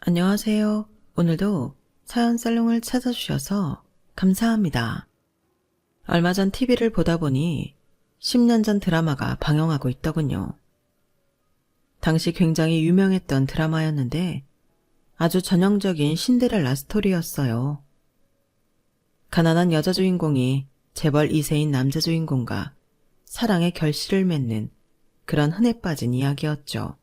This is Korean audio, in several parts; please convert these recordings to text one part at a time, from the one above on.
안녕하세요. 오늘도 사연 살롱을 찾아주셔서 감사합니다. 얼마 전 TV를 보다 보니 10년 전 드라마가 방영하고 있더군요. 당시 굉장히 유명했던 드라마였는데 아주 전형적인 신데렐라 스토리였어요. 가난한 여자 주인공이 재벌 2세인 남자 주인공과 사랑의 결실을 맺는 그런 흔해 빠진 이야기였죠.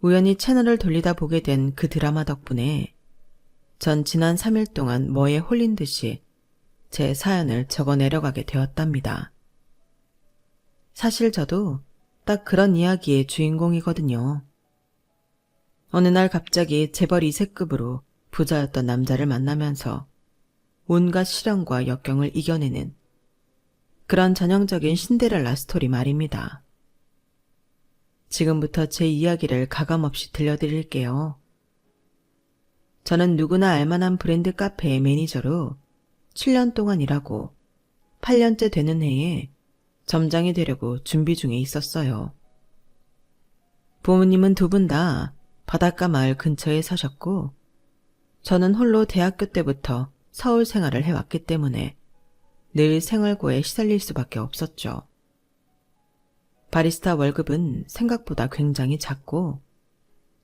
우연히 채널을 돌리다 보게 된 그 드라마 덕분에 전 지난 3일 동안 뭐에 홀린 듯이 제 사연을 적어 내려가게 되었답니다. 사실 저도 딱 그런 이야기의 주인공이거든요. 어느 날 갑자기 재벌 2세급으로 부자였던 남자를 만나면서 온갖 시련과 역경을 이겨내는 그런 전형적인 신데렐라 스토리 말입니다. 지금부터 제 이야기를 가감없이 들려드릴게요. 저는 누구나 알만한 브랜드 카페의 매니저로 7년 동안 일하고 8년째 되는 해에 점장이 되려고 준비 중에 있었어요. 부모님은 두 분 다 바닷가 마을 근처에 사셨고 저는 홀로 대학교 때부터 서울 생활을 해왔기 때문에 늘 생활고에 시달릴 수밖에 없었죠. 바리스타 월급은 생각보다 굉장히 작고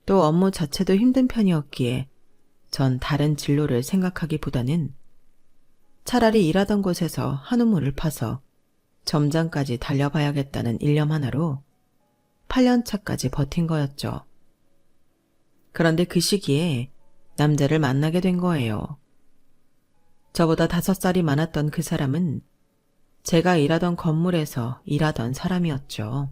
또 업무 자체도 힘든 편이었기에 전 다른 진로를 생각하기보다는 차라리 일하던 곳에서 한 우물을 파서 점장까지 달려봐야겠다는 일념 하나로 8년 차까지 버틴 거였죠. 그런데 그 시기에 남자를 만나게 된 거예요. 저보다 5살이 많았던 그 사람은 제가 일하던 건물에서 일하던 사람이었죠.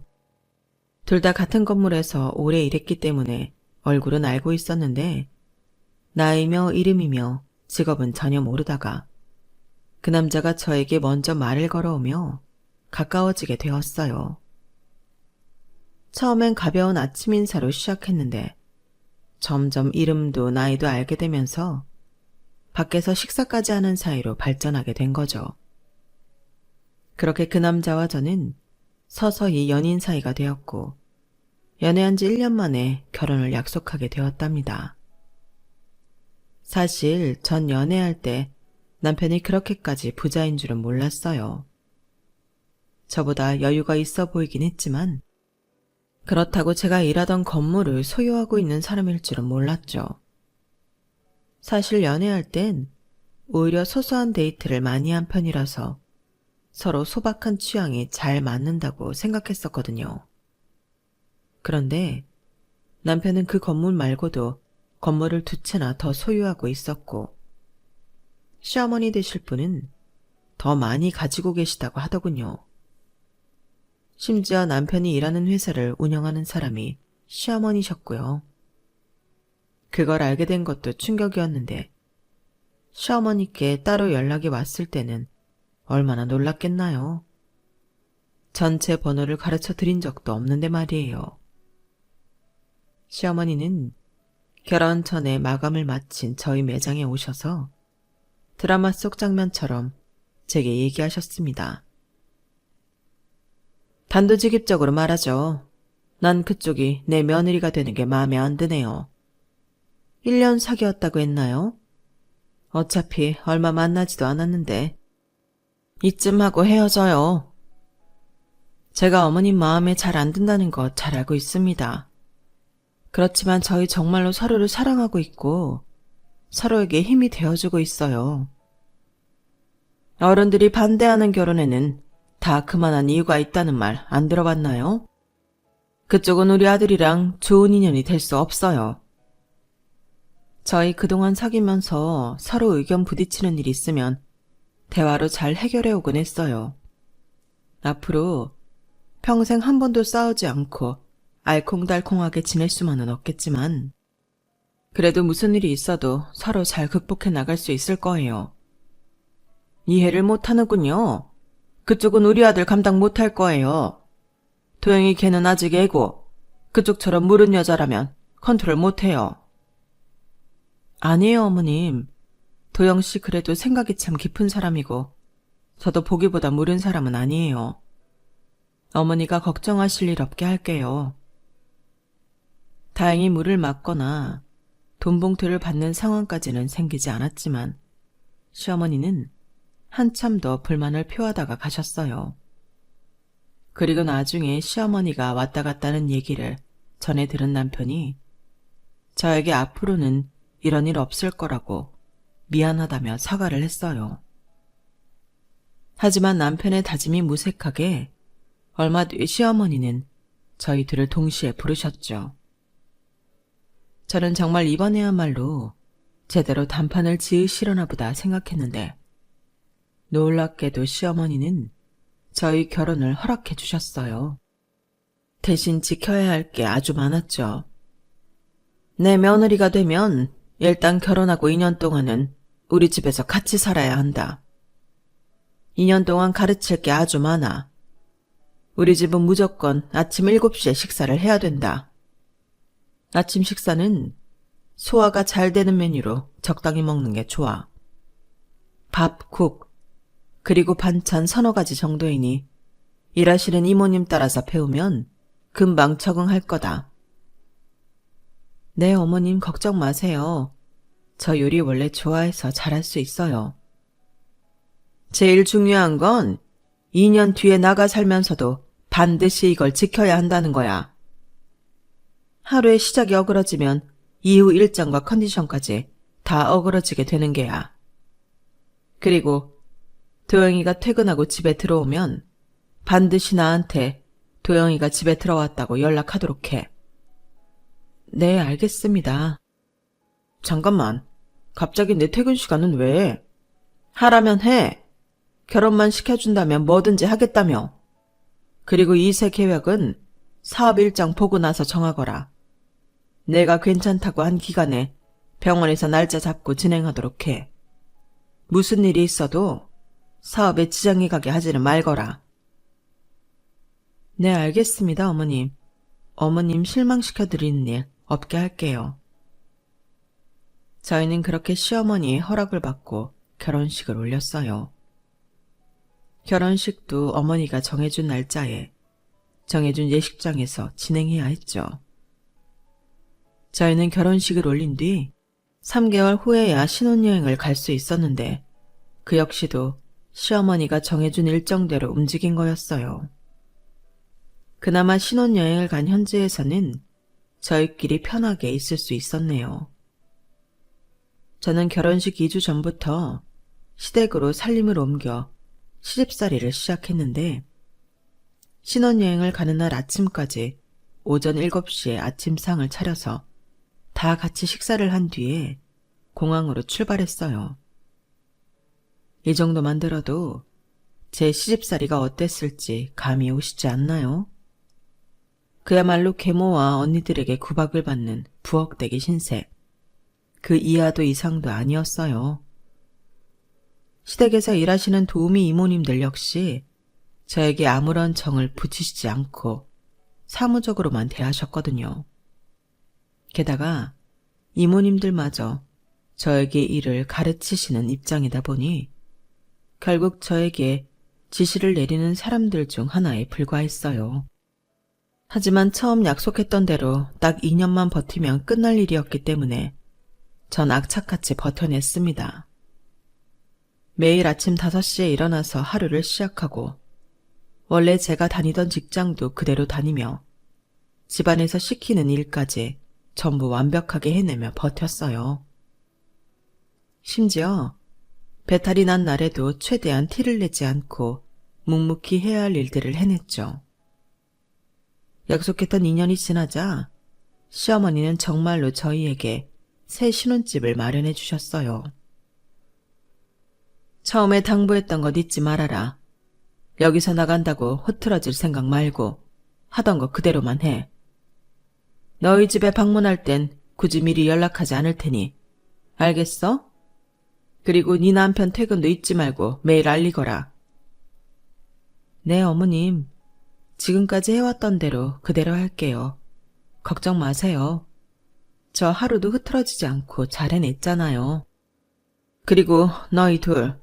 둘 다 같은 건물에서 오래 일했기 때문에 얼굴은 알고 있었는데 나이며 이름이며 직업은 전혀 모르다가 그 남자가 저에게 먼저 말을 걸어오며 가까워지게 되었어요. 처음엔 가벼운 아침 인사로 시작했는데 점점 이름도 나이도 알게 되면서 밖에서 식사까지 하는 사이로 발전하게 된 거죠. 그렇게 그 남자와 저는 서서히 연인 사이가 되었고 연애한 지 1년 만에 결혼을 약속하게 되었답니다. 사실 전 연애할 때 남편이 그렇게까지 부자인 줄은 몰랐어요. 저보다 여유가 있어 보이긴 했지만 그렇다고 제가 일하던 건물을 소유하고 있는 사람일 줄은 몰랐죠. 사실 연애할 땐 오히려 소소한 데이트를 많이 한 편이라서 서로 소박한 취향이 잘 맞는다고 생각했었거든요. 그런데 남편은 그 건물 말고도 건물을 2채나 더 소유하고 있었고 시어머니 되실 분은 더 많이 가지고 계시다고 하더군요. 심지어 남편이 일하는 회사를 운영하는 사람이 시어머니셨고요. 그걸 알게 된 것도 충격이었는데 시어머니께 따로 연락이 왔을 때는 얼마나 놀랐겠나요? 전체 번호를 가르쳐 드린 적도 없는데 말이에요. 시어머니는 결혼 전에 마감을 마친 저희 매장에 오셔서 드라마 속 장면처럼 제게 얘기하셨습니다. 단도직입적으로 말하죠. 난 그쪽이 내 며느리가 되는 게 마음에 안 드네요. 1년 사귀었다고 했나요? 어차피 얼마 만나지도 않았는데 이쯤 하고 헤어져요. 제가 어머님 마음에 잘 안 든다는 거 잘 알고 있습니다. 그렇지만 저희 정말로 서로를 사랑하고 있고 서로에게 힘이 되어주고 있어요. 어른들이 반대하는 결혼에는 다 그만한 이유가 있다는 말 안 들어봤나요? 그쪽은 우리 아들이랑 좋은 인연이 될 수 없어요. 저희 그동안 사귀면서 서로 의견 부딪히는 일 있으면 대화로 잘 해결해 오곤 했어요. 앞으로 평생 한 번도 싸우지 않고 알콩달콩하게 지낼 수만은 없겠지만 그래도 무슨 일이 있어도 서로 잘 극복해 나갈 수 있을 거예요. 이해를 못하는군요. 그쪽은 우리 아들 감당 못할 거예요. 도영이 걔는 아직 애고 그쪽처럼 무른 여자라면 컨트롤 못해요. 아니에요, 어머님. 도영씨 그래도 생각이 참 깊은 사람이고 저도 보기보다 무른 사람은 아니에요. 어머니가 걱정하실 일 없게 할게요. 다행히 물을 맞거나 돈봉투를 받는 상황까지는 생기지 않았지만 시어머니는 한참 더 불만을 표하다가 가셨어요. 그리고 나중에 시어머니가 왔다 갔다는 얘기를 전해 들은 남편이 저에게 앞으로는 이런 일 없을 거라고 미안하다며 사과를 했어요. 하지만 남편의 다짐이 무색하게 얼마 뒤 시어머니는 저희 둘을 동시에 부르셨죠. 저는 정말 이번에야말로 제대로 단판을 지으시려나 보다 생각했는데 놀랍게도 시어머니는 저희 결혼을 허락해 주셨어요. 대신 지켜야 할 게 아주 많았죠. 내 며느리가 되면 일단 결혼하고 2년 동안은 우리 집에서 같이 살아야 한다. 2년 동안 가르칠 게 아주 많아. 우리 집은 무조건 아침 7시에 식사를 해야 된다. 아침 식사는 소화가 잘 되는 메뉴로 적당히 먹는 게 좋아. 밥, 국, 그리고 반찬 3-4가지 정도이니 일하시는 이모님 따라서 배우면 금방 적응할 거다. 네, 어머님 걱정 마세요. 저 요리 원래 좋아해서 잘할 수 있어요. 제일 중요한 건 2년 뒤에 나가 살면서도 반드시 이걸 지켜야 한다는 거야. 하루의 시작이 어그러지면 이후 일정과 컨디션까지 다 어그러지게 되는 게야. 그리고 도영이가 퇴근하고 집에 들어오면 반드시 나한테 도영이가 집에 들어왔다고 연락하도록 해. 네, 알겠습니다. 잠깐만, 갑자기 내 퇴근 시간은 왜? 하라면 해. 결혼만 시켜준다면 뭐든지 하겠다며. 그리고 이세 계획은 사업 일정 보고 나서 정하거라. 내가 괜찮다고 한 기간에 병원에서 날짜 잡고 진행하도록 해. 무슨 일이 있어도 사업에 지장이 가게 하지는 말거라. 네, 알겠습니다, 어머님. 어머님 실망시켜드리는 일 없게 할게요. 저희는 그렇게 시어머니의 허락을 받고 결혼식을 올렸어요. 결혼식도 어머니가 정해준 날짜에 정해준 예식장에서 진행해야 했죠. 저희는 결혼식을 올린 뒤 3개월 후에야 신혼여행을 갈 수 있었는데 그 역시도 시어머니가 정해준 일정대로 움직인 거였어요. 그나마 신혼여행을 간 현지에서는 저희끼리 편하게 있을 수 있었네요. 저는 결혼식 2주 전부터 시댁으로 살림을 옮겨 시집살이를 시작했는데 신혼여행을 가는 날 아침까지 오전 7시에 아침상을 차려서 다 같이 식사를 한 뒤에 공항으로 출발했어요. 이 정도만 들어도 제 시집살이가 어땠을지 감이 오시지 않나요? 그야말로 계모와 언니들에게 구박을 받는 부엌대기 신세. 그 이하도 이상도 아니었어요. 시댁에서 일하시는 도우미 이모님들 역시 저에게 아무런 정을 붙이시지 않고 사무적으로만 대하셨거든요. 게다가 이모님들마저 저에게 일을 가르치시는 입장이다 보니 결국 저에게 지시를 내리는 사람들 중 하나에 불과했어요. 하지만 처음 약속했던 대로 딱 2년만 버티면 끝날 일이었기 때문에 전 악착같이 버텨냈습니다. 매일 아침 5시에 일어나서 하루를 시작하고 원래 제가 다니던 직장도 그대로 다니며 집안에서 시키는 일까지 전부 완벽하게 해내며 버텼어요. 심지어 배탈이 난 날에도 최대한 티를 내지 않고 묵묵히 해야 할 일들을 해냈죠. 약속했던 2년이 지나자 시어머니는 정말로 저희에게 새 신혼집을 마련해 주셨어요. 처음에 당부했던 것 잊지 말아라. 여기서 나간다고 흐트러질 생각 말고 하던 거 그대로만 해. 너희 집에 방문할 땐 굳이 미리 연락하지 않을 테니. 알겠어? 그리고 네 남편 퇴근도 잊지 말고 매일 알리거라. 네, 어머님. 지금까지 해왔던 대로 그대로 할게요. 걱정 마세요. 저 하루도 흐트러지지 않고 잘 해냈잖아요. 그리고 너희 둘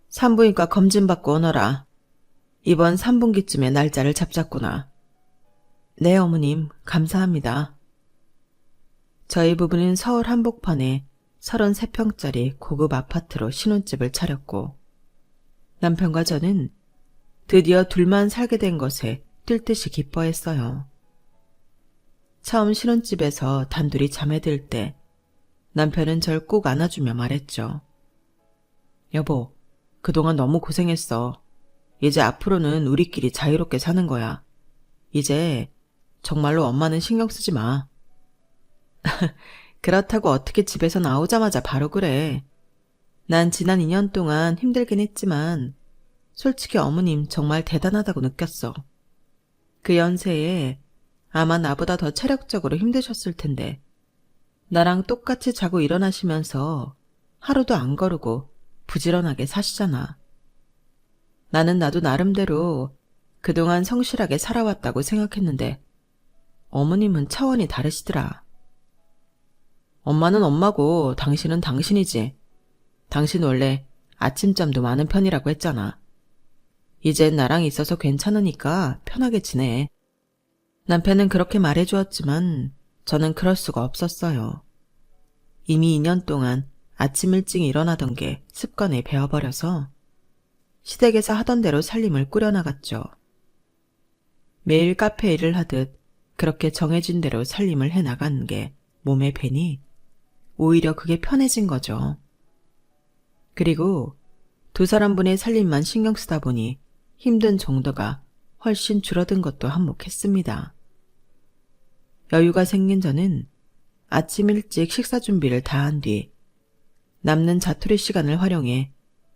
산부인과 검진받고 오너라. 이번 3분기쯤에 날짜를 잡자꾸나. 네, 어머님. 감사합니다. 저희 부부는 서울 한복판에 33평짜리 고급 아파트로 신혼집을 차렸고 남편과 저는 드디어 둘만 살게 된 것에 뛸 듯이 기뻐했어요. 처음 신혼집에서 단둘이 잠에 들 때 남편은 절 꼭 안아주며 말했죠. 여보, 그동안 너무 고생했어. 이제 앞으로는 우리끼리 자유롭게 사는 거야. 이제 정말로 엄마는 신경 쓰지 마. 그렇다고 어떻게 집에서 나오자마자 바로 그래. 난 지난 2년 동안 힘들긴 했지만 솔직히 어머님 정말 대단하다고 느꼈어. 그 연세에 아마 나보다 더 체력적으로 힘드셨을 텐데 나랑 똑같이 자고 일어나시면서 하루도 안 거르고 부지런하게 사시잖아. 나는 나도 나름대로 그동안 성실하게 살아왔다고 생각했는데 어머님은 차원이 다르시더라. 엄마는 엄마고 당신은 당신이지. 당신 원래 아침잠도 많은 편이라고 했잖아. 이젠 나랑 있어서 괜찮으니까 편하게 지내. 남편은 그렇게 말해주었지만 저는 그럴 수가 없었어요. 이미 2년 동안 아침 일찍 일어나던 게 습관에 배어버려서 시댁에서 하던 대로 살림을 꾸려나갔죠. 매일 카페 일을 하듯 그렇게 정해진 대로 살림을 해나가는 게 몸에 배니 오히려 그게 편해진 거죠. 그리고 두 사람분의 살림만 신경 쓰다 보니 힘든 정도가 훨씬 줄어든 것도 한몫했습니다. 여유가 생긴 저는 아침 일찍 식사 준비를 다 한 뒤 남는 자투리 시간을 활용해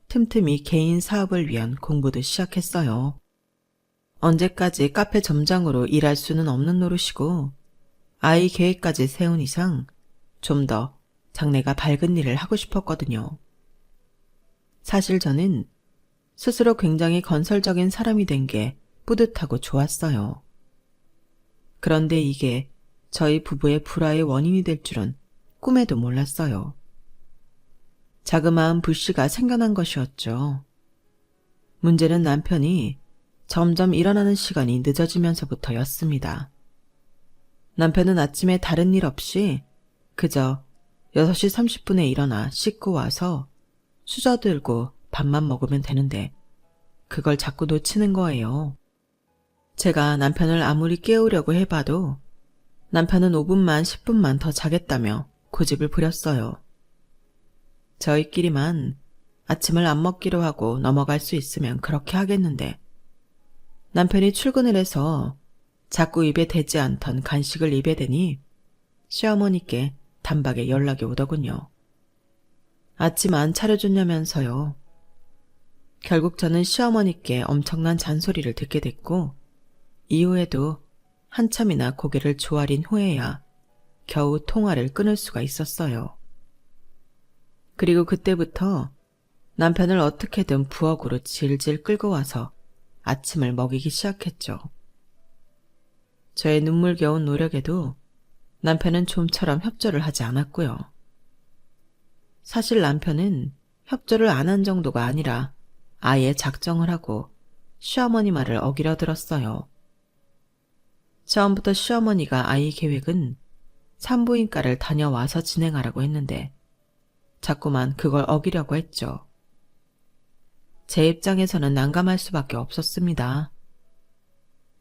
틈틈이 개인 사업을 위한 공부도 시작했어요. 언제까지 카페 점장으로 일할 수는 없는 노릇이고 아이 계획까지 세운 이상 좀 더 장래가 밝은 일을 하고 싶었거든요. 사실 저는 스스로 굉장히 건설적인 사람이 된 게 뿌듯하고 좋았어요. 그런데 이게 저희 부부의 불화의 원인이 될 줄은 꿈에도 몰랐어요. 자그마한 불씨가 생겨난 것이었죠. 문제는 남편이 점점 일어나는 시간이 늦어지면서부터였습니다. 남편은 아침에 다른 일 없이 그저 6시 30분에 일어나 씻고 와서 수저 들고 밥만 먹으면 되는데 그걸 자꾸 놓치는 거예요. 제가 남편을 아무리 깨우려고 해봐도 남편은 5분만 10분만 더 자겠다며 고집을 부렸어요. 저희끼리만 아침을 안 먹기로 하고 넘어갈 수 있으면 그렇게 하겠는데 남편이 출근을 해서 자꾸 입에 대지 않던 간식을 입에 대니 시어머니께 단박에 연락이 오더군요. 아침 안 차려줬냐면서요. 결국 저는 시어머니께 엄청난 잔소리를 듣게 됐고 이후에도 한참이나 고개를 조아린 후에야 겨우 통화를 끊을 수가 있었어요. 그리고 그때부터 남편을 어떻게든 부엌으로 질질 끌고 와서 아침을 먹이기 시작했죠. 저의 눈물겨운 노력에도 남편은 좀처럼 협조를 하지 않았고요. 사실 남편은 협조를 안 한 정도가 아니라 아예 작정을 하고 시어머니 말을 어기려 들었어요. 처음부터 시어머니가 아이 계획은 산부인과를 다녀와서 진행하라고 했는데 자꾸만 그걸 어기려고 했죠. 제 입장에서는 난감할 수밖에 없었습니다.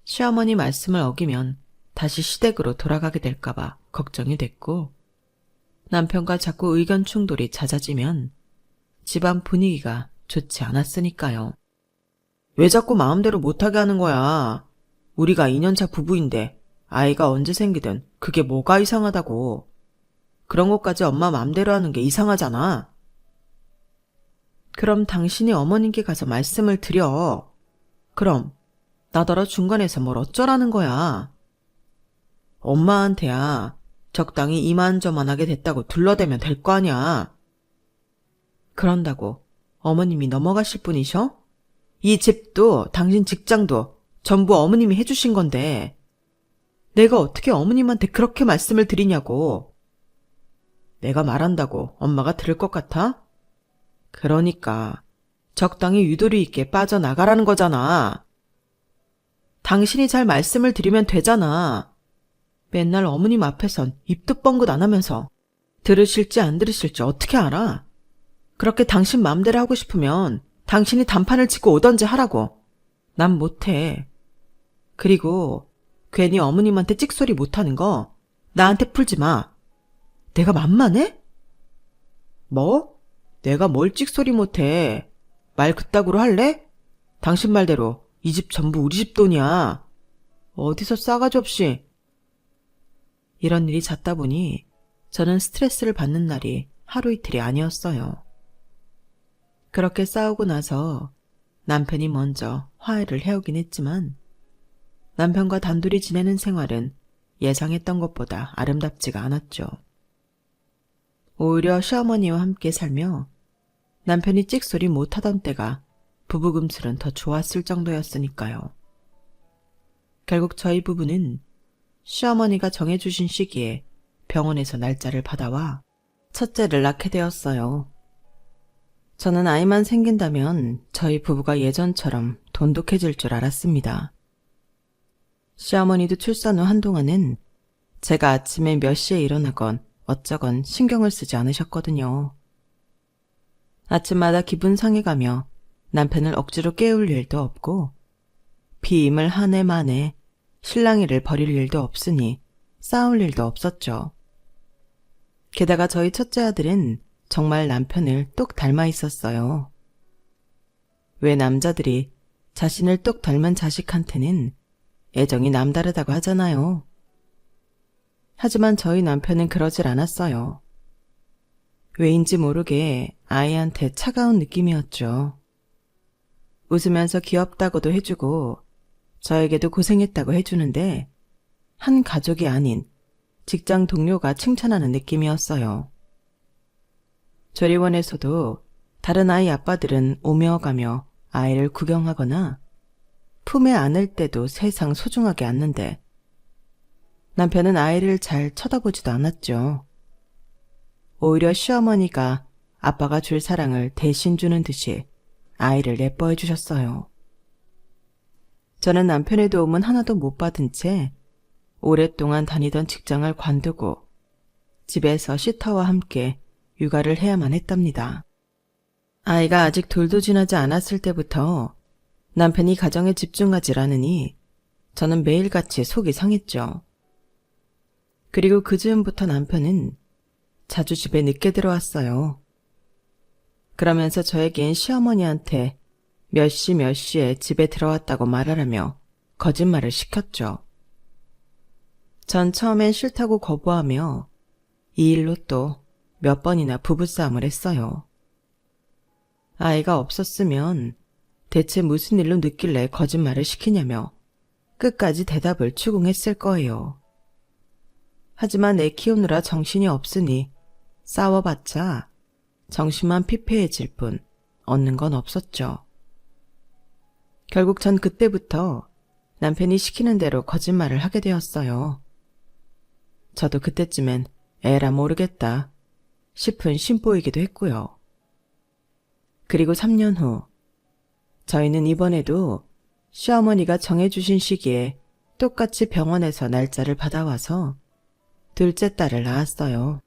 시어머니 말씀을 어기면 다시 시댁으로 돌아가게 될까봐 걱정이 됐고 남편과 자꾸 의견 충돌이 잦아지면 집안 분위기가 좋지 않았으니까요. 왜 자꾸 마음대로 못하게 하는 거야? 우리가 2년차 부부인데 아이가 언제 생기든 그게 뭐가 이상하다고. 그런 것까지 엄마 맘대로 하는 게 이상하잖아. 그럼 당신이 어머님께 가서 말씀을 드려. 그럼 나더러 중간에서 뭘 어쩌라는 거야. 엄마한테야 적당히 이만저만하게 됐다고 둘러대면 될 거 아니야. 그런다고 어머님이 넘어가실 분이셔? 이 집도 당신 직장도 전부 어머님이 해주신 건데 내가 어떻게 어머님한테 그렇게 말씀을 드리냐고. 내가 말한다고 엄마가 들을 것 같아? 그러니까 적당히 유도리 있게 빠져나가라는 거잖아. 당신이 잘 말씀을 드리면 되잖아. 맨날 어머님 앞에선 입도 뻥긋 안 하면서 들으실지 안 들으실지 어떻게 알아? 그렇게 당신 맘대로 하고 싶으면 당신이 단판을 짓고 오던지 하라고. 난 못해. 그리고 괜히 어머님한테 찍소리 못하는 거 나한테 풀지 마. 내가 만만해? 뭐? 내가 뭘 찍소리 못해. 말 그따구로 할래? 당신 말대로 이 집 전부 우리 집 돈이야. 어디서 싸가지 없이. 이런 일이 잦다 보니 저는 스트레스를 받는 날이 하루 이틀이 아니었어요. 그렇게 싸우고 나서 남편이 먼저 화해를 해오긴 했지만 남편과 단둘이 지내는 생활은 예상했던 것보다 아름답지가 않았죠. 오히려 시어머니와 함께 살며 남편이 찍소리 못하던 때가 부부금슬은 더 좋았을 정도였으니까요. 결국 저희 부부는 시어머니가 정해주신 시기에 병원에서 날짜를 받아와 첫째를 낳게 되었어요. 저는 아이만 생긴다면 저희 부부가 예전처럼 돈독해질 줄 알았습니다. 시어머니도 출산 후 한동안은 제가 아침에 몇 시에 일어나건 어쩌건 신경을 쓰지 않으셨거든요. 아침마다 기분 상해가며 남편을 억지로 깨울 일도 없고 비임을 한 해 만에 실랑이를 벌일 일도 없으니 싸울 일도 없었죠. 게다가 저희 첫째 아들은 정말 남편을 똑 닮아 있었어요. 왜 남자들이 자신을 똑 닮은 자식한테는 애정이 남다르다고 하잖아요. 하지만 저희 남편은 그러질 않았어요. 왜인지 모르게 아이한테 차가운 느낌이었죠. 웃으면서 귀엽다고도 해주고 저에게도 고생했다고 해주는데 한 가족이 아닌 직장 동료가 칭찬하는 느낌이었어요. 조리원에서도 다른 아이 아빠들은 오며 가며 아이를 구경하거나 품에 안을 때도 세상 소중하게 안는데 남편은 아이를 잘 쳐다보지도 않았죠. 오히려 시어머니가 아빠가 줄 사랑을 대신 주는 듯이 아이를 예뻐해 주셨어요. 저는 남편의 도움은 하나도 못 받은 채 오랫동안 다니던 직장을 관두고 집에서 시터와 함께 육아를 해야만 했답니다. 아이가 아직 돌도 지나지 않았을 때부터 남편이 가정에 집중하질 않으니 저는 매일같이 속이 상했죠. 그리고 그 즈음부터 남편은 자주 집에 늦게 들어왔어요. 그러면서 저에겐 시어머니한테 몇 시에 집에 들어왔다고 말하라며 거짓말을 시켰죠. 전 처음엔 싫다고 거부하며 이 일로 또 몇 번이나 부부싸움을 했어요. 아이가 없었으면 대체 무슨 일로 늦길래 거짓말을 시키냐며 끝까지 대답을 추궁했을 거예요. 하지만 애 키우느라 정신이 없으니 싸워봤자 정신만 피폐해질 뿐 얻는 건 없었죠. 결국 전 그때부터 남편이 시키는 대로 거짓말을 하게 되었어요. 저도 그때쯤엔 에라 모르겠다 싶은 심보이기도 했고요. 그리고 3년 후 저희는 이번에도 시어머니가 정해주신 시기에 똑같이 병원에서 날짜를 받아와서 둘째 딸을 낳았어요.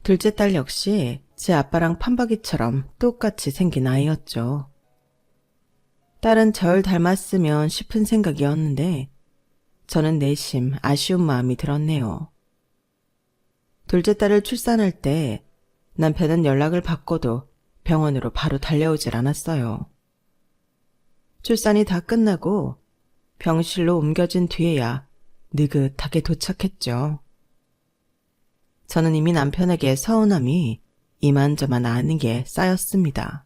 둘째 딸 역시 제 아빠랑 판박이처럼 똑같이 생긴 아이였죠. 딸은 절 닮았으면 싶은 생각이었는데 저는 내심 아쉬운 마음이 들었네요. 둘째 딸을 출산할 때 남편은 연락을 받고도 병원으로 바로 달려오질 않았어요. 출산이 다 끝나고 병실로 옮겨진 뒤에야 느긋하게 도착했죠. 저는 이미 남편에게 서운함이 이만저만 아는 게 쌓였습니다.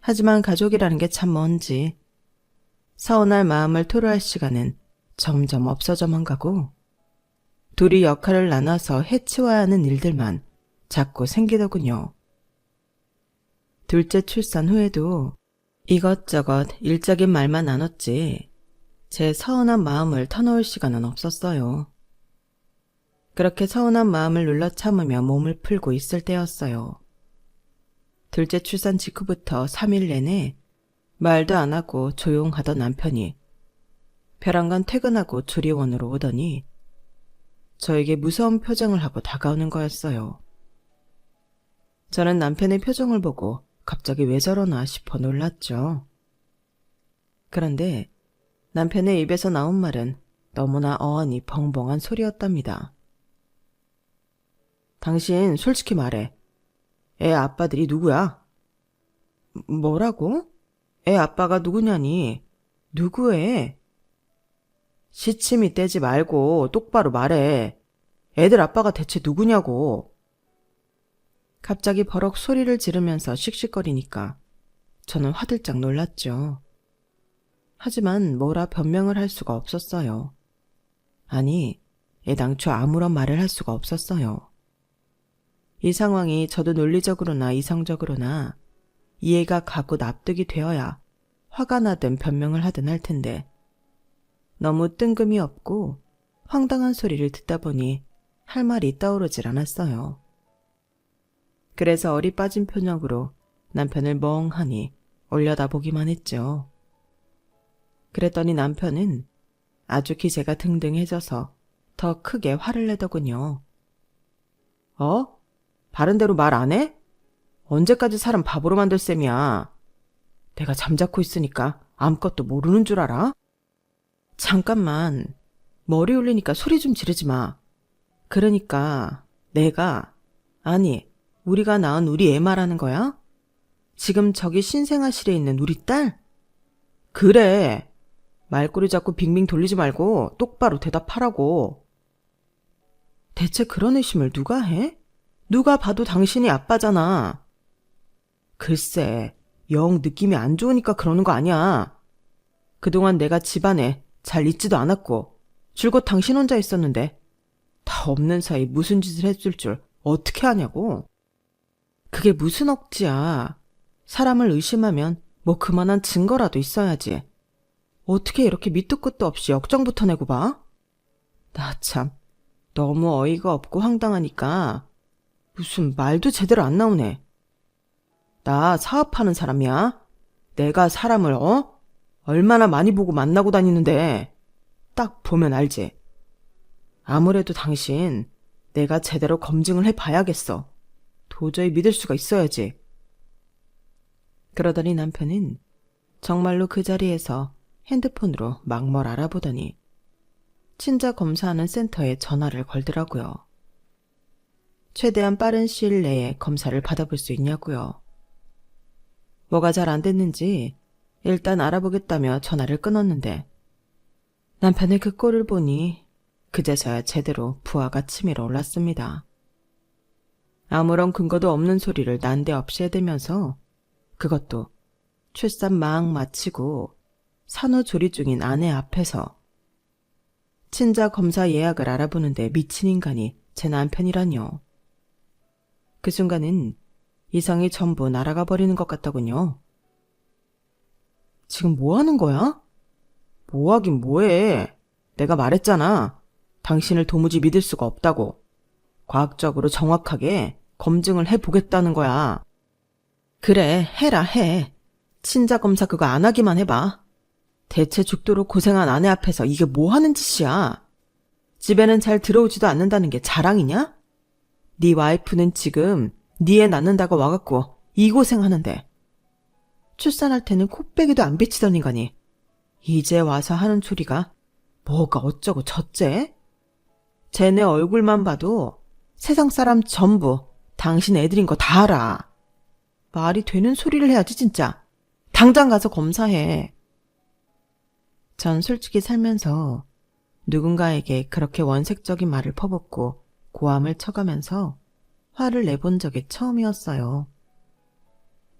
하지만 가족이라는 게 참 뭔지 서운할 마음을 토로할 시간은 점점 없어져만 가고 둘이 역할을 나눠서 해치워야 하는 일들만 자꾸 생기더군요. 둘째 출산 후에도 이것저것 일적인 말만 나눴지 제 서운한 마음을 터놓을 시간은 없었어요. 그렇게 서운한 마음을 눌러 참으며 몸을 풀고 있을 때였어요. 둘째 출산 직후부터 3일 내내 말도 안 하고 조용하던 남편이 벼랑간 퇴근하고 조리원으로 오더니 저에게 무서운 표정을 하고 다가오는 거였어요. 저는 남편의 표정을 보고 갑자기 왜 저러나 싶어 놀랐죠. 그런데 남편의 입에서 나온 말은 너무나 어안이 벙벙한 소리였답니다. 당신 솔직히 말해. 애 아빠들이 누구야? 뭐라고? 애 아빠가 누구냐니? 누구애? 시치미 떼지 말고 똑바로 말해. 애들 아빠가 대체 누구냐고. 갑자기 버럭 소리를 지르면서 씩씩거리니까 저는 화들짝 놀랐죠. 하지만 뭐라 변명을 할 수가 없었어요. 아니, 애당초 아무런 말을 할 수가 없었어요. 이 상황이 저도 논리적으로나 이성적으로나 이해가 가고 납득이 되어야 화가 나든 변명을 하든 할 텐데 너무 뜬금이 없고 황당한 소리를 듣다 보니 할 말이 떠오르질 않았어요. 그래서 어리 빠진 표정으로 남편을 멍하니 올려다보기만 했죠. 그랬더니 남편은 아주 기세가 등등해져서 더 크게 화를 내더군요. 바른 대로 말 안 해? 언제까지 사람 바보로 만들 셈이야. 내가 잠자코 있으니까 아무것도 모르는 줄 알아? 잠깐만, 머리 올리니까 소리 좀 지르지 마. 그러니까 우리가 낳은 우리 애 말하는 거야? 지금 저기 신생아실에 있는 우리 딸? 그래. 말꼬리 잡고 빙빙 돌리지 말고 똑바로 대답하라고. 대체 그런 의심을 누가 해? 누가 봐도 당신이 아빠잖아. 글쎄, 영 느낌이 안 좋으니까 그러는 거 아니야. 그동안 내가 집안에 잘 있지도 않았고 줄곧 당신 혼자 있었는데 다 없는 사이 무슨 짓을 했을 줄 어떻게 아냐고. 그게 무슨 억지야. 사람을 의심하면 뭐 그만한 증거라도 있어야지. 어떻게 이렇게 밑도 끝도 없이 역정부터 내고 봐? 나 참 너무 어이가 없고 황당하니까 무슨 말도 제대로 안 나오네. 나 사업하는 사람이야. 내가 사람을 얼마나 많이 보고 만나고 다니는데 딱 보면 알지. 아무래도 당신 내가 제대로 검증을 해봐야겠어. 도저히 믿을 수가 있어야지. 그러더니 남편은 정말로 그 자리에서 핸드폰으로 막 뭘 알아보더니 친자 검사하는 센터에 전화를 걸더라고요. 최대한 빠른 시일 내에 검사를 받아볼 수 있냐고요. 뭐가 잘 안 됐는지 일단 알아보겠다며 전화를 끊었는데 남편의 그 꼴을 보니 그제서야 제대로 부하가 치밀어 올랐습니다. 아무런 근거도 없는 소리를 난데없이 해대면서 그것도 출산 막 마치고 산후조리 중인 아내 앞에서 친자 검사 예약을 알아보는데 미친 인간이 제 남편이라뇨. 그 순간은 이성이 전부 날아가 버리는 것 같더군요. 지금 뭐 하는 거야? 뭐 하긴 뭐해. 내가 말했잖아. 당신을 도무지 믿을 수가 없다고. 과학적으로 정확하게 검증을 해보겠다는 거야. 그래, 해라 해. 친자 검사 그거 안 하기만 해봐. 대체 죽도록 고생한 아내 앞에서 이게 뭐 하는 짓이야. 집에는 잘 들어오지도 않는다는 게 자랑이냐? 네 와이프는 지금 네 애 낳는다고 와갖고 이 고생하는데 출산할 때는 코빼기도 안 비치던 인간이 이제 와서 하는 소리가 뭐가 어쩌고 저째? 쟤네 얼굴만 봐도 세상 사람 전부 당신 애들인 거 다 알아. 말이 되는 소리를 해야지 진짜. 당장 가서 검사해. 전 솔직히 살면서 누군가에게 그렇게 원색적인 말을 퍼붓고 고함을 쳐가면서 화를 내본 적이 처음이었어요.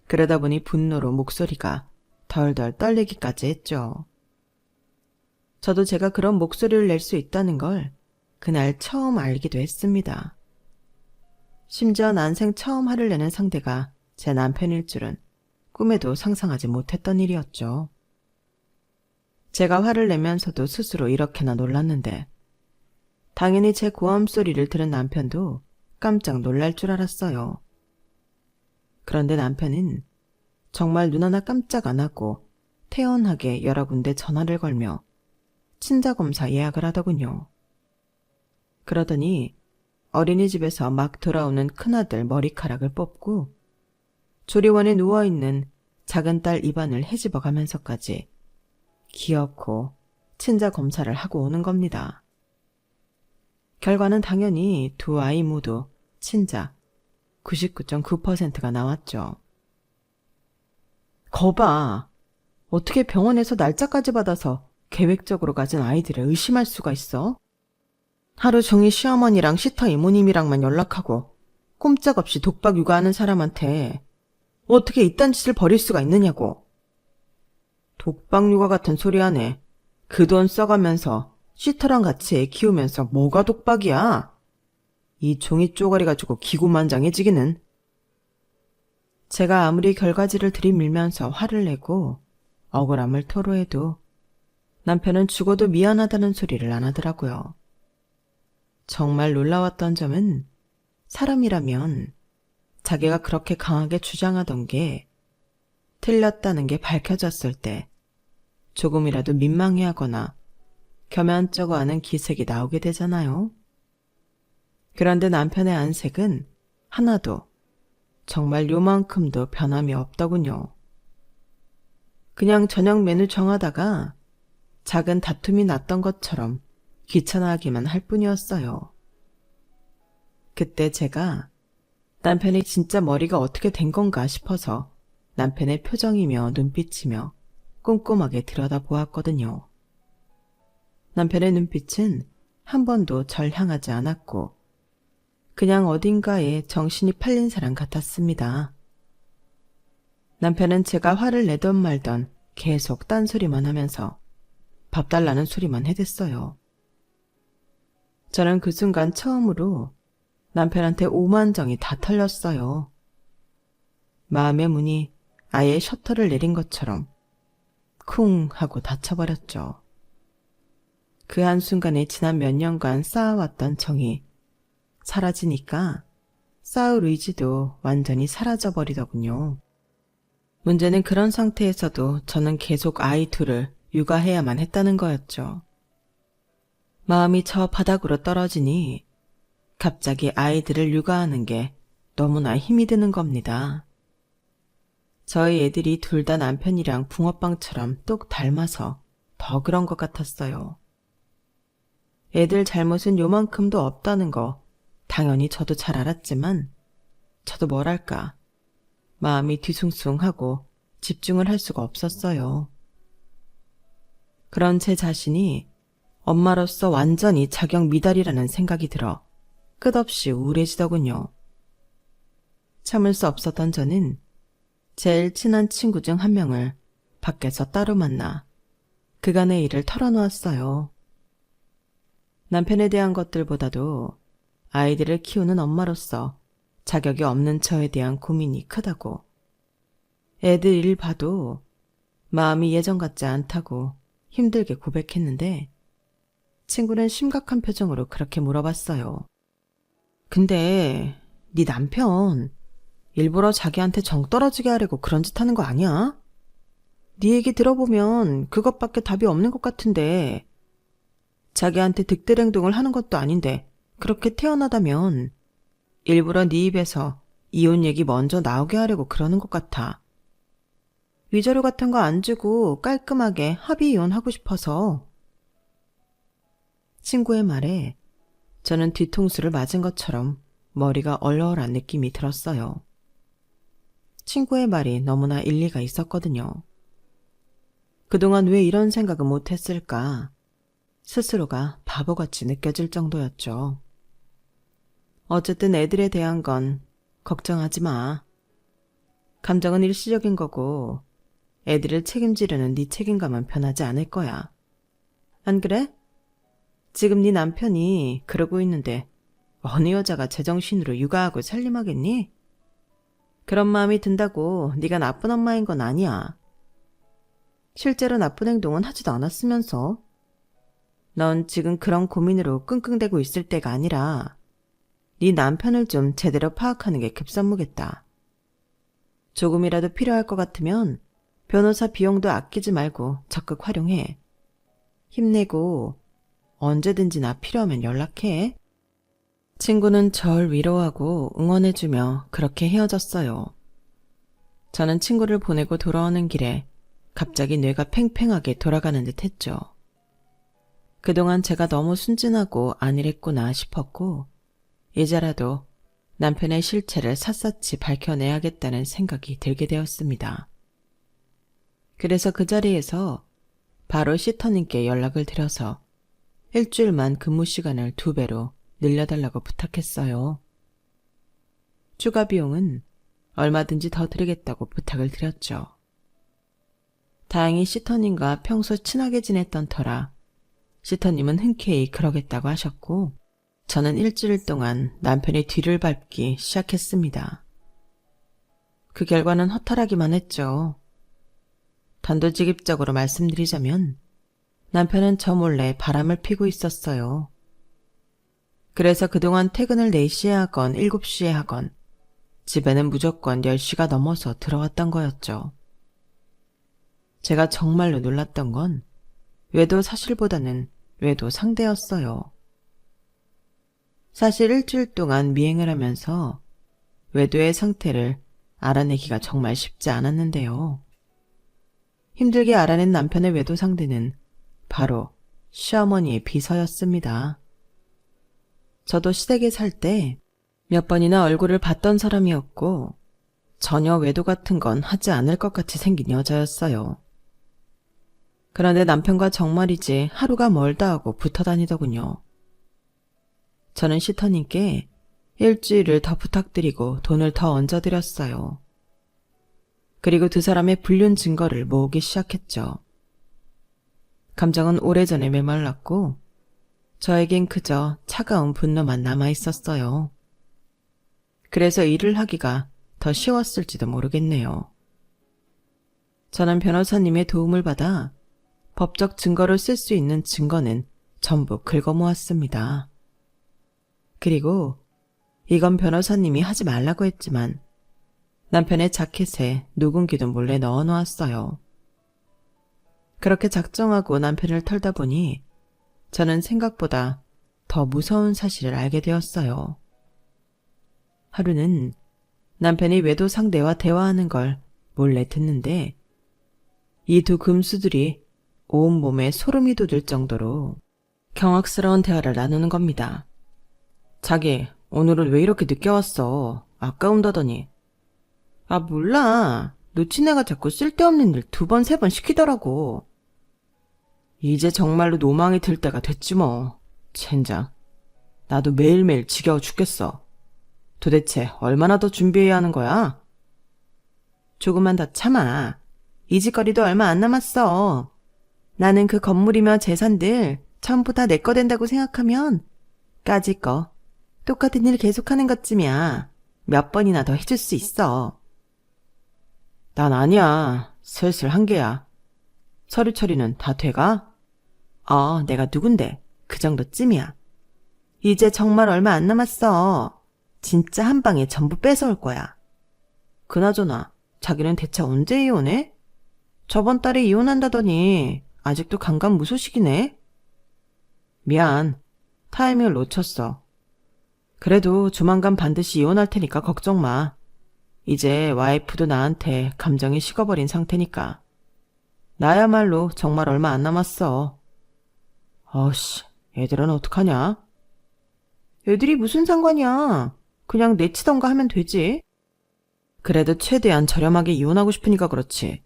그러다 보니 분노로 목소리가 덜덜 떨리기까지 했죠. 저도 제가 그런 목소리를 낼 수 있다는 걸 그날 처음 알기도 했습니다. 심지어 난생 처음 화를 내는 상대가 제 남편일 줄은 꿈에도 상상하지 못했던 일이었죠. 제가 화를 내면서도 스스로 이렇게나 놀랐는데 당연히 제 고함 소리를 들은 남편도 깜짝 놀랄 줄 알았어요. 그런데 남편은 정말 눈 하나 깜짝 안 하고 태연하게 여러 군데 전화를 걸며 친자검사 예약을 하더군요. 그러더니 어린이집에서 막 돌아오는 큰아들 머리카락을 뽑고 조리원에 누워있는 작은 딸 입안을 헤집어 가면서까지 기어코 친자 검사를 하고 오는 겁니다. 결과는 당연히 두 아이 모두 친자 99.9%가 나왔죠. 거봐. 어떻게 병원에서 날짜까지 받아서 계획적으로 가진 아이들을 의심할 수가 있어? 하루 종일 시어머니랑 시터 이모님이랑만 연락하고 꼼짝없이 독박 육아하는 사람한테 어떻게 이딴 짓을 벌일 수가 있느냐고. 독박 육아 같은 소리 하네. 그 돈 써가면서 시터랑 같이 애 키우면서 뭐가 독박이야? 이 종이 쪼가리 가지고 기고만장해지기는. 제가 아무리 결과지를 들이밀면서 화를 내고 억울함을 토로해도 남편은 죽어도 미안하다는 소리를 안 하더라고요. 정말 놀라웠던 점은 사람이라면 자기가 그렇게 강하게 주장하던 게 틀렸다는 게 밝혀졌을 때 조금이라도 민망해하거나 겸연쩍어 하는 기색이 나오게 되잖아요. 그런데 남편의 안색은 하나도, 정말 요만큼도 변함이 없더군요. 그냥 저녁 메뉴 정하다가 작은 다툼이 났던 것처럼 귀찮아하기만 할 뿐이었어요. 그때 제가 남편이 진짜 머리가 어떻게 된 건가 싶어서 남편의 표정이며 눈빛이며 꼼꼼하게 들여다보았거든요. 남편의 눈빛은 한 번도 절 향하지 않았고 그냥 어딘가에 정신이 팔린 사람 같았습니다. 남편은 제가 화를 내던 말던 계속 딴소리만 하면서 밥 달라는 소리만 해댔어요. 저는 그 순간 처음으로 남편한테 오만정이 다 털렸어요. 마음의 문이 아예 셔터를 내린 것처럼 쿵 하고 닫혀버렸죠. 그 한순간에 지난 몇 년간 쌓아왔던 정이 사라지니까 쌓을 의지도 완전히 사라져버리더군요. 문제는 그런 상태에서도 저는 계속 아이 둘을 육아해야만 했다는 거였죠. 마음이 저 바닥으로 떨어지니 갑자기 아이들을 육아하는 게 너무나 힘이 드는 겁니다. 저희 애들이 둘 다 남편이랑 붕어빵처럼 똑 닮아서 더 그런 것 같았어요. 애들 잘못은 요만큼도 없다는 거 당연히 저도 잘 알았지만 저도 뭐랄까 마음이 뒤숭숭하고 집중을 할 수가 없었어요. 그런 제 자신이 엄마로서 완전히 자격 미달이라는 생각이 들어 끝없이 우울해지더군요. 참을 수 없었던 저는 제일 친한 친구 중 한 명을 밖에서 따로 만나 그간의 일을 털어놓았어요. 남편에 대한 것들보다도 아이들을 키우는 엄마로서 자격이 없는 저에 대한 고민이 크다고, 애들 일 봐도 마음이 예전 같지 않다고 힘들게 고백했는데 친구는 심각한 표정으로 그렇게 물어봤어요. 근데 네 남편 일부러 자기한테 정 떨어지게 하려고 그런 짓 하는 거 아니야? 네 얘기 들어보면 그것밖에 답이 없는 것 같은데 자기한테 득될 행동을 하는 것도 아닌데 그렇게 태어나다면 일부러 네 입에서 이혼 얘기 먼저 나오게 하려고 그러는 것 같아. 위자료 같은 거 안 주고 깔끔하게 합의 이혼하고 싶어서. 친구의 말에 저는 뒤통수를 맞은 것처럼 머리가 얼얼한 느낌이 들었어요. 친구의 말이 너무나 일리가 있었거든요. 그동안 왜 이런 생각을 못했을까? 스스로가 바보같이 느껴질 정도였죠. 어쨌든 애들에 대한 건 걱정하지 마. 감정은 일시적인 거고 애들을 책임지려는 네 책임감은 변하지 않을 거야. 안 그래? 지금 네 남편이 그러고 있는데 어느 여자가 제정신으로 육아하고 살림하겠니? 그런 마음이 든다고 네가 나쁜 엄마인 건 아니야. 실제로 나쁜 행동은 하지도 않았으면서. 넌 지금 그런 고민으로 끙끙대고 있을 때가 아니라 네 남편을 좀 제대로 파악하는 게 급선무겠다. 조금이라도 필요할 것 같으면 변호사 비용도 아끼지 말고 적극 활용해. 힘내고 언제든지 나 필요하면 연락해. 친구는 절 위로하고 응원해주며 그렇게 헤어졌어요. 저는 친구를 보내고 돌아오는 길에 갑자기 뇌가 팽팽하게 돌아가는 듯 했죠. 그동안 제가 너무 순진하고 안일했구나 싶었고, 이제라도 남편의 실체를 샅샅이 밝혀내야겠다는 생각이 들게 되었습니다. 그래서 그 자리에서 바로 시터님께 연락을 드려서 일주일만 근무 시간을 2배로 늘려달라고 부탁했어요. 추가 비용은 얼마든지 더 드리겠다고 부탁을 드렸죠. 다행히 시터님과 평소 친하게 지냈던 터라 시터님은 흔쾌히 그러겠다고 하셨고, 저는 일주일 동안 남편의 뒤를 밟기 시작했습니다. 그 결과는 허탈하기만 했죠. 단도직입적으로 말씀드리자면 남편은 저 몰래 바람을 피고 있었어요. 그래서 그동안 퇴근을 4시에 하건 7시에 하건 집에는 무조건 10시가 넘어서 들어왔던 거였죠. 제가 정말로 놀랐던 건 외도 사실보다는 외도 상대였어요. 사실 일주일 동안 미행을 하면서 외도의 상태를 알아내기가 정말 쉽지 않았는데요. 힘들게 알아낸 남편의 외도 상대는 바로 시어머니의 비서였습니다. 저도 시댁에 살 때 몇 번이나 얼굴을 봤던 사람이었고 전혀 외도 같은 건 하지 않을 것 같이 생긴 여자였어요. 그런데 남편과 정말이지 하루가 멀다 하고 붙어 다니더군요. 저는 시터님께 일주일을 더 부탁드리고 돈을 더 얹어드렸어요. 그리고 두 사람의 불륜 증거를 모으기 시작했죠. 감정은 오래전에 메말랐고 저에겐 그저 차가운 분노만 남아있었어요. 그래서 일을 하기가 더 쉬웠을지도 모르겠네요. 저는 변호사님의 도움을 받아 법적 증거로 쓸 수 있는 증거는 전부 긁어모았습니다. 그리고 이건 변호사님이 하지 말라고 했지만 남편의 자켓에 누군기도 몰래 넣어놓았어요. 그렇게 작정하고 남편을 털다 보니 저는 생각보다 더 무서운 사실을 알게 되었어요. 하루는 남편이 외도 상대와 대화하는 걸 몰래 듣는데 이 두 금수들이 온몸에 소름이 돋을 정도로 경악스러운 대화를 나누는 겁니다. 자기, 오늘은 왜 이렇게 늦게 왔어? 아까운다더니. 아, 몰라. 놓친 애가 자꾸 쓸데없는 일 2번, 3번 시키더라고. 이제 정말로 노망이 들 때가 됐지 뭐. 젠장. 나도 매일매일 지겨워 죽겠어. 도대체 얼마나 더 준비해야 하는 거야? 조금만 더 참아. 이 짓거리도 얼마 안 남았어. 나는 그 건물이며 재산들 전부 다 내 거 된다고 생각하면 까짓 거 똑같은 일 계속하는 것쯤이야. 몇 번이나 더 해줄 수 있어. 난 아니야. 슬슬 한계야. 서류 처리는 다 돼가? 내가 누군데? 그 정도쯤이야. 이제 정말 얼마 안 남았어. 진짜 한 방에 전부 뺏어올 거야. 그나저나 자기는 대체 언제 이혼해? 저번 달에 이혼한다더니 아직도 강간무소식이네? 미안. 타이밍을 놓쳤어. 그래도 조만간 반드시 이혼할 테니까 걱정 마. 이제 와이프도 나한테 감정이 식어버린 상태니까. 나야말로 정말 얼마 안 남았어. 어씨, 애들은 어떡하냐? 애들이 무슨 상관이야. 그냥 내치던가 하면 되지. 그래도 최대한 저렴하게 이혼하고 싶으니까 그렇지.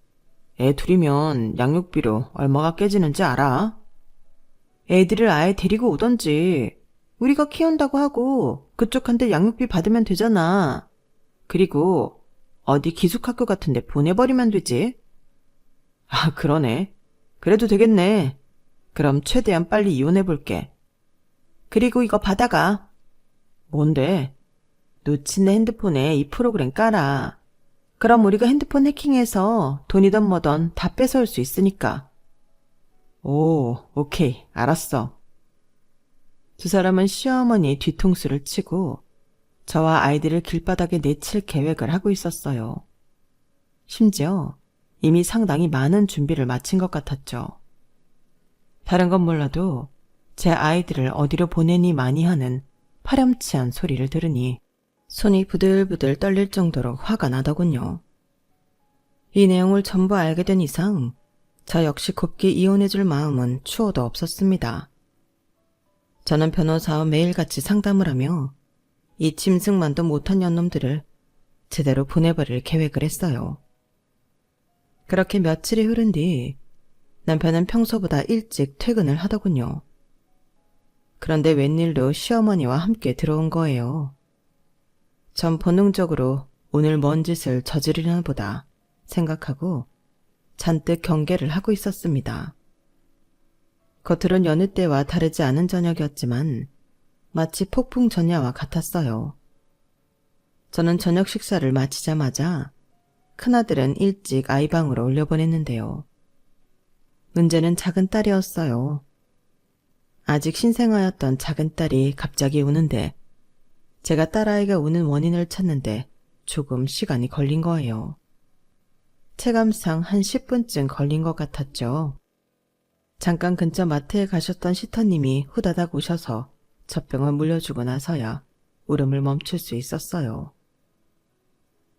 애 둘이면 양육비로 얼마가 깨지는지 알아? 애들을 아예 데리고 오던지 우리가 키운다고 하고 그쪽한테 양육비 받으면 되잖아. 그리고 어디 기숙학교 같은 데 보내버리면 되지. 아, 그러네. 그래도 되겠네. 그럼 최대한 빨리 이혼해볼게. 그리고 이거 받아가. 뭔데? 놓친 내 핸드폰에 이 프로그램 깔아. 그럼 우리가 핸드폰 해킹해서 돈이든 뭐든 다 뺏어올 수 있으니까. 오, 오케이. 알았어. 두 사람은 시어머니의 뒤통수를 치고 저와 아이들을 길바닥에 내칠 계획을 하고 있었어요. 심지어 이미 상당히 많은 준비를 마친 것 같았죠. 다른 건 몰라도 제 아이들을 어디로 보내니 많이 하는 파렴치한 소리를 들으니 손이 부들부들 떨릴 정도로 화가 나더군요. 이 내용을 전부 알게 된 이상 저 역시 곱게 이혼해줄 마음은 추호도 없었습니다. 저는 변호사와 매일같이 상담을 하며 이 짐승만도 못한 년놈들을 제대로 보내버릴 계획을 했어요. 그렇게 며칠이 흐른 뒤 남편은 평소보다 일찍 퇴근을 하더군요. 그런데 웬일로 시어머니와 함께 들어온 거예요. 전 본능적으로 오늘 뭔 짓을 저지르나 보다 생각하고 잔뜩 경계를 하고 있었습니다. 겉으론 여느 때와 다르지 않은 저녁이었지만 마치 폭풍 전야와 같았어요. 저는 저녁 식사를 마치자마자 큰아들은 일찍 아이방으로 올려보냈는데요. 문제는 작은 딸이었어요. 아직 신생아였던 작은 딸이 갑자기 우는데 제가 딸아이가 우는 원인을 찾는데 조금 시간이 걸린 거예요. 체감상 한 10분쯤 걸린 것 같았죠. 잠깐 근처 마트에 가셨던 시터님이 후다닥 오셔서 젖병을 물려주고 나서야 울음을 멈출 수 있었어요.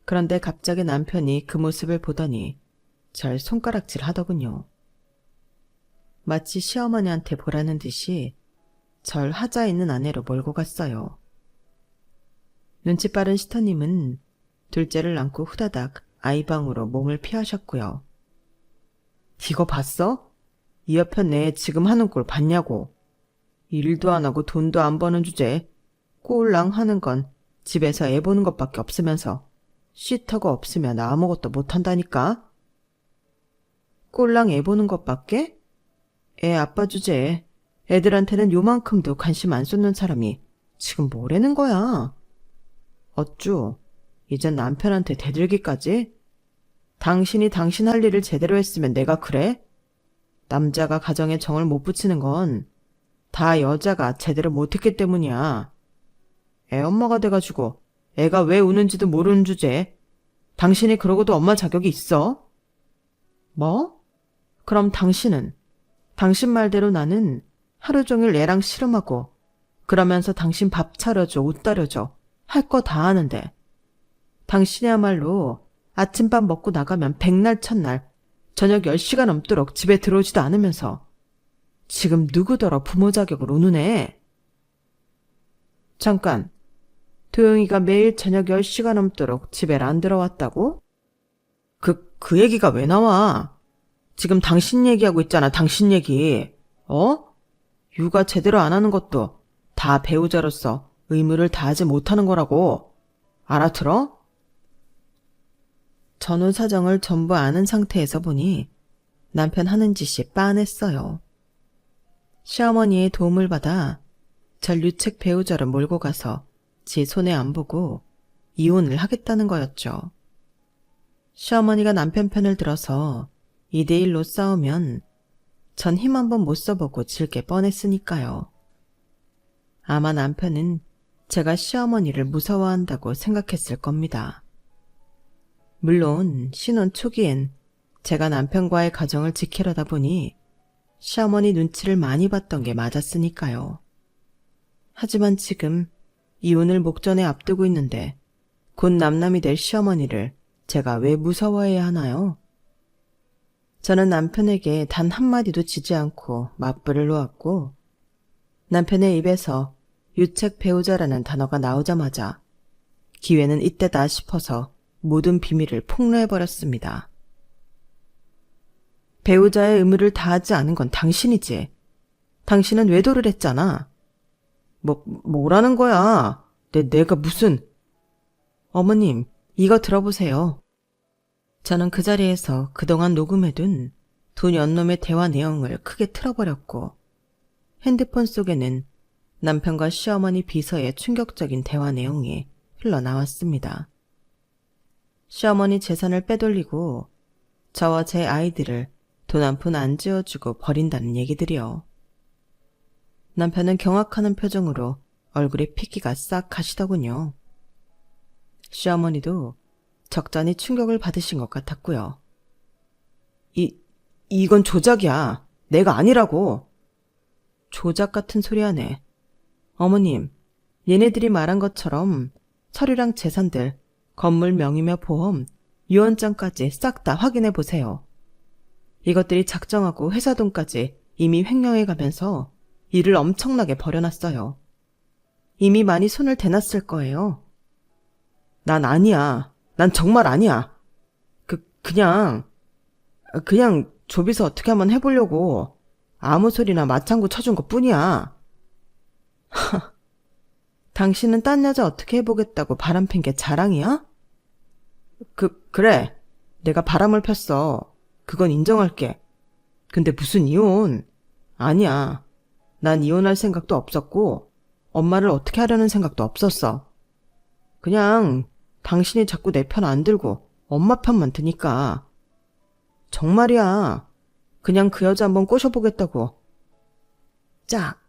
그런데 갑자기 남편이 그 모습을 보더니 절 손가락질 하더군요. 마치 시어머니한테 보라는 듯이 절 하자 있는 아내로 몰고 갔어요. 눈치 빠른 시터님은 둘째를 안고 후다닥 아이방으로 몸을 피하셨고요. 이거 봤어? 이 여편 내 지금 하는 꼴 봤냐고. 일도 안 하고 돈도 안 버는 주제에 꼴랑 하는 건 집에서 애 보는 것밖에 없으면서 시터가 없으면 아무것도 못한다니까? 꼴랑 애 보는 것밖에? 애 아빠 주제에 애들한테는 요만큼도 관심 안 쏟는 사람이 지금 뭐라는 거야? 어쭈, 이젠 남편한테 대들기까지? 당신이 당신 할 일을 제대로 했으면 내가 그래? 남자가 가정에 정을 못 붙이는 건 다 여자가 제대로 못했기 때문이야. 애 엄마가 돼가지고 애가 왜 우는지도 모르는 주제에 당신이 그러고도 엄마 자격이 있어? 뭐? 그럼 당신은? 당신 말대로 나는 하루 종일 애랑 씨름하고 그러면서 당신 밥 차려줘, 옷 따려줘 할 거 다 하는데 당신이야말로 아침밥 먹고 나가면 백날 첫날 저녁 10시가 넘도록 집에 들어오지도 않으면서 지금 누구더러 부모 자격을 우는애? 잠깐, 도영이가 매일 저녁 10시가 넘도록 집에 안 들어왔다고? 그 얘기가 왜 나와? 지금 당신 얘기하고 있잖아, 당신 얘기. 육아 제대로 안 하는 것도 다 배우자로서 의무를 다하지 못하는 거라고. 알아들어? 전후 사정을 전부 아는 상태에서 보니 남편 하는 짓이 빤했어요. 시어머니의 도움을 받아 절 유책 배우자를 몰고 가서 지 손에 안 보고 이혼을 하겠다는 거였죠. 시어머니가 남편 편을 들어서 2대1로 싸우면 전 힘 한번 못 써보고 질 게 뻔했으니까요. 아마 남편은 제가 시어머니를 무서워한다고 생각했을 겁니다. 물론 신혼 초기엔 제가 남편과의 가정을 지키려다 보니 시어머니 눈치를 많이 봤던 게 맞았으니까요. 하지만 지금 이혼을 목전에 앞두고 있는데 곧 남남이 될 시어머니를 제가 왜 무서워해야 하나요? 저는 남편에게 단 한마디도 지지 않고 맞불을 놓았고 남편의 입에서 유책 배우자라는 단어가 나오자마자 기회는 이때다 싶어서 모든 비밀을 폭로해버렸습니다. 배우자의 의무를 다하지 않은 건 당신이지. 당신은 외도를 했잖아. 뭐라는 거야? 내가 무슨... 어머님, 이거 들어보세요. 저는 그 자리에서 그동안 녹음해둔 두 년놈의 대화 내용을 크게 틀어버렸고 핸드폰 속에는 남편과 시어머니 비서의 충격적인 대화 내용이 흘러나왔습니다. 시어머니 재산을 빼돌리고 저와 제 아이들을 돈 한 푼 안 지어주고 버린다는 얘기들이요. 남편은 경악하는 표정으로 얼굴에 핏기가 싹 가시더군요. 시어머니도 적잖이 충격을 받으신 것 같았고요. 이건 조작이야. 내가 아니라고. 조작 같은 소리 하네. 어머님, 얘네들이 말한 것처럼 서류랑 재산들, 건물 명의며 보험, 유언장까지 싹 다 확인해 보세요. 이것들이 작정하고 회사 돈까지 이미 횡령해 가면서 일을 엄청나게 벌여놨어요. 이미 많이 손을 대놨을 거예요. 난 아니야. 난 정말 아니야. 그냥 조비서 어떻게 한번 해보려고 아무 소리나 맞장구 쳐준 것 뿐이야. 당신은 딴 여자 어떻게 해보겠다고 바람핀 게 자랑이야? 그래. 내가 바람을 폈어. 그건 인정할게. 근데 무슨 이혼? 아니야. 난 이혼할 생각도 없었고 엄마를 어떻게 하려는 생각도 없었어. 그냥 당신이 자꾸 내 편 안 들고 엄마 편만 드니까. 정말이야. 그냥 그 여자 한번 꼬셔보겠다고. 짝!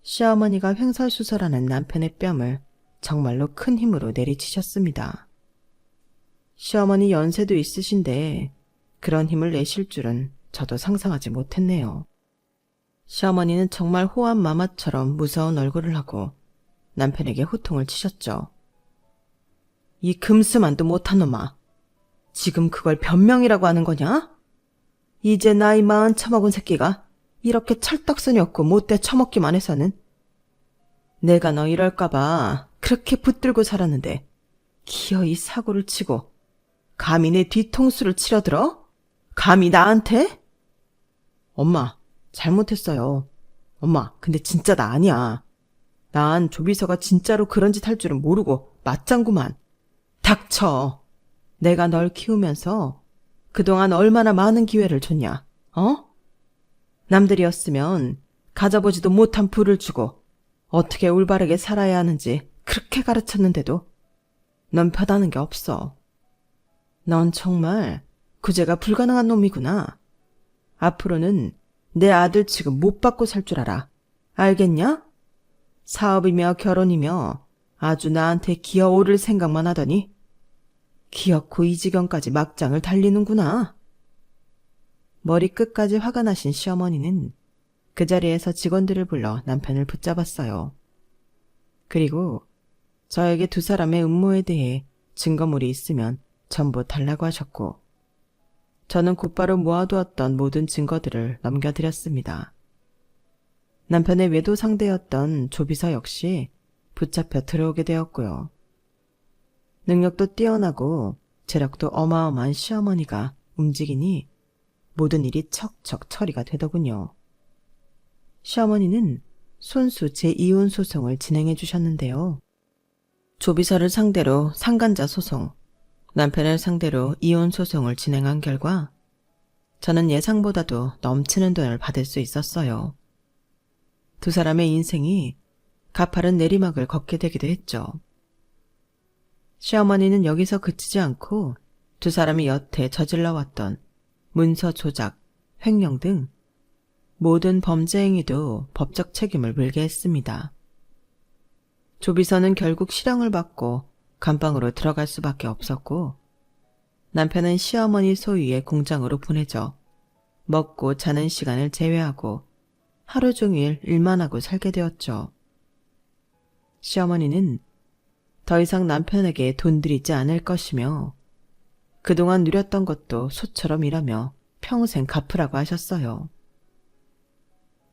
시어머니가 횡설수설하는 남편의 뺨을 정말로 큰 힘으로 내리치셨습니다. 시어머니 연세도 있으신데 그런 힘을 내실 줄은 저도 상상하지 못했네요. 시어머니는 정말 호암 마마처럼 무서운 얼굴을 하고 남편에게 호통을 치셨죠. 이 금스만도 못한 놈아. 지금 그걸 변명이라고 하는 거냐? 이제 나이 40 처먹은 새끼가 이렇게 철떡선이 없고 못돼 처먹기만 해서는. 내가 너 이럴까봐 그렇게 붙들고 살았는데 기어이 사고를 치고 감히 내 뒤통수를 치려들어? 감히 나한테? 엄마, 잘못했어요. 엄마, 근데 진짜 나 아니야. 난 조비서가 진짜로 그런 짓 할 줄은 모르고 맞장구만. 닥쳐. 내가 널 키우면서 그동안 얼마나 많은 기회를 줬냐, 어? 남들이었으면 가져보지도 못한 부를 주고 어떻게 올바르게 살아야 하는지 그렇게 가르쳤는데도 넌 변하는 게 없어. 넌 정말 구제가 불가능한 놈이구나. 앞으로는 내 아들 취급 못 받고 살 줄 알아. 알겠냐? 사업이며 결혼이며 아주 나한테 기어오를 생각만 하더니 기어코 이 지경까지 막장을 달리는구나. 머리끝까지 화가 나신 시어머니는 그 자리에서 직원들을 불러 남편을 붙잡았어요. 그리고 저에게 두 사람의 음모에 대해 증거물이 있으면 전부 달라고 하셨고 저는 곧바로 모아두었던 모든 증거들을 넘겨드렸습니다. 남편의 외도 상대였던 조비서 역시 붙잡혀 들어오게 되었고요. 능력도 뛰어나고 재력도 어마어마한 시어머니가 움직이니 모든 일이 척척 처리가 되더군요. 시어머니는 손수 제2혼 소송을 진행해 주셨는데요. 조비서를 상대로 상간자 소송, 남편을 상대로 이혼 소송을 진행한 결과 저는 예상보다도 넘치는 돈을 받을 수 있었어요. 두 사람의 인생이 가파른 내리막을 걷게 되기도 했죠. 시어머니는 여기서 그치지 않고 두 사람이 여태 저질러왔던 문서 조작, 횡령 등 모든 범죄 행위도 법적 책임을 물게 했습니다. 조비서는 결국 실형을 받고 감방으로 들어갈 수밖에 없었고 남편은 시어머니 소유의 공장으로 보내져 먹고 자는 시간을 제외하고 하루 종일 일만 하고 살게 되었죠. 시어머니는 더 이상 남편에게 돈 들이지 않을 것이며 그동안 누렸던 것도 소처럼 일하며 평생 갚으라고 하셨어요.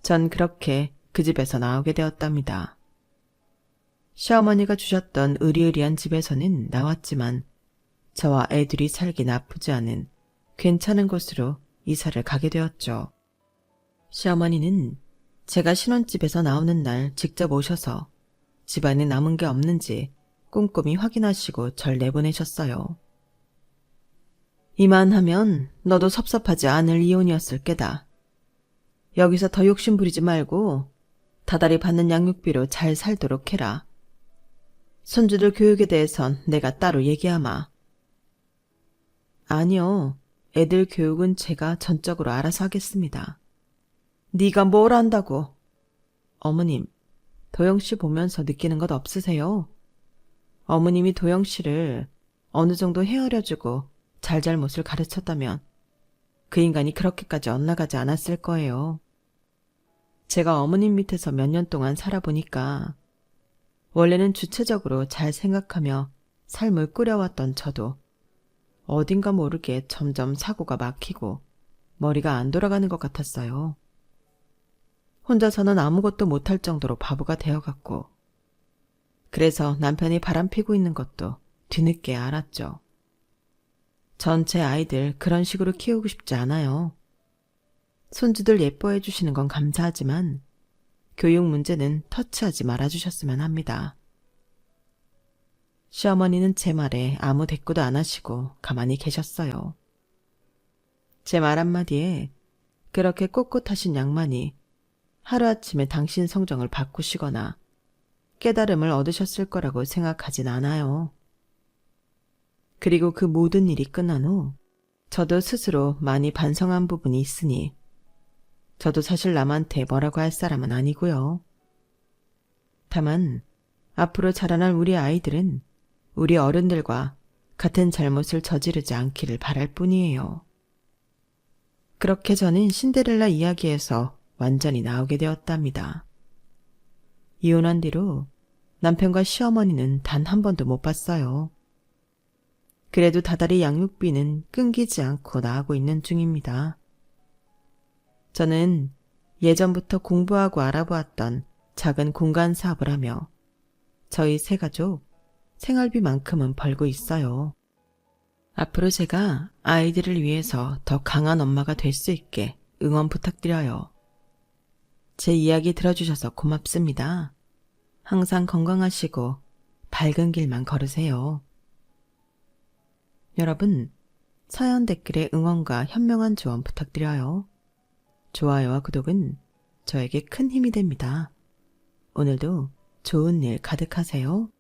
전 그렇게 그 집에서 나오게 되었답니다. 시어머니가 주셨던 으리으리한 집에서는 나왔지만 저와 애들이 살기 나쁘지 않은 괜찮은 곳으로 이사를 가게 되었죠. 시어머니는 제가 신혼집에서 나오는 날 직접 오셔서 집안에 남은 게 없는지 꼼꼼히 확인하시고 절 내보내셨어요. 이만하면 너도 섭섭하지 않을 이혼이었을 게다. 여기서 더 욕심 부리지 말고 다달이 받는 양육비로 잘 살도록 해라. 손주들 교육에 대해선 내가 따로 얘기하마. 아니요. 애들 교육은 제가 전적으로 알아서 하겠습니다. 네가 뭘 안다고. 어머님, 도영씨 보면서 느끼는 것 없으세요? 어머님이 도영씨를 어느 정도 헤아려주고 잘잘못을 가르쳤다면 그 인간이 그렇게까지 엇나가지 않았을 거예요. 제가 어머님 밑에서 몇 년 동안 살아보니까 원래는 주체적으로 잘 생각하며 삶을 꾸려왔던 저도 어딘가 모르게 점점 사고가 막히고 머리가 안 돌아가는 것 같았어요. 혼자서는 아무것도 못할 정도로 바보가 되어갔고, 그래서 남편이 바람피고 있는 것도 뒤늦게 알았죠. 전체 아이들 그런 식으로 키우고 싶지 않아요. 손주들 예뻐해 주시는 건 감사하지만 교육 문제는 터치하지 말아주셨으면 합니다. 시어머니는 제 말에 아무 대꾸도 안 하시고 가만히 계셨어요. 제 말 한마디에 그렇게 꼿꼿하신 양반이 하루아침에 당신 성정을 바꾸시거나 깨달음을 얻으셨을 거라고 생각하진 않아요. 그리고 그 모든 일이 끝난 후 저도 스스로 많이 반성한 부분이 있으니 저도 사실 남한테 뭐라고 할 사람은 아니고요. 다만 앞으로 자라날 우리 아이들은 우리 어른들과 같은 잘못을 저지르지 않기를 바랄 뿐이에요. 그렇게 저는 신데렐라 이야기에서 완전히 나오게 되었답니다. 이혼한 뒤로 남편과 시어머니는 단 한 번도 못 봤어요. 그래도 다달이 양육비는 끊기지 않고 나가고 있는 중입니다. 저는 예전부터 공부하고 알아보았던 작은 공간 사업을 하며 저희 세 가족 생활비만큼은 벌고 있어요. 앞으로 제가 아이들을 위해서 더 강한 엄마가 될 수 있게 응원 부탁드려요. 제 이야기 들어주셔서 고맙습니다. 항상 건강하시고 밝은 길만 걸으세요. 여러분, 사연 댓글에 응원과 현명한 조언 부탁드려요. 좋아요와 구독은 저에게 큰 힘이 됩니다. 오늘도 좋은 일 가득하세요.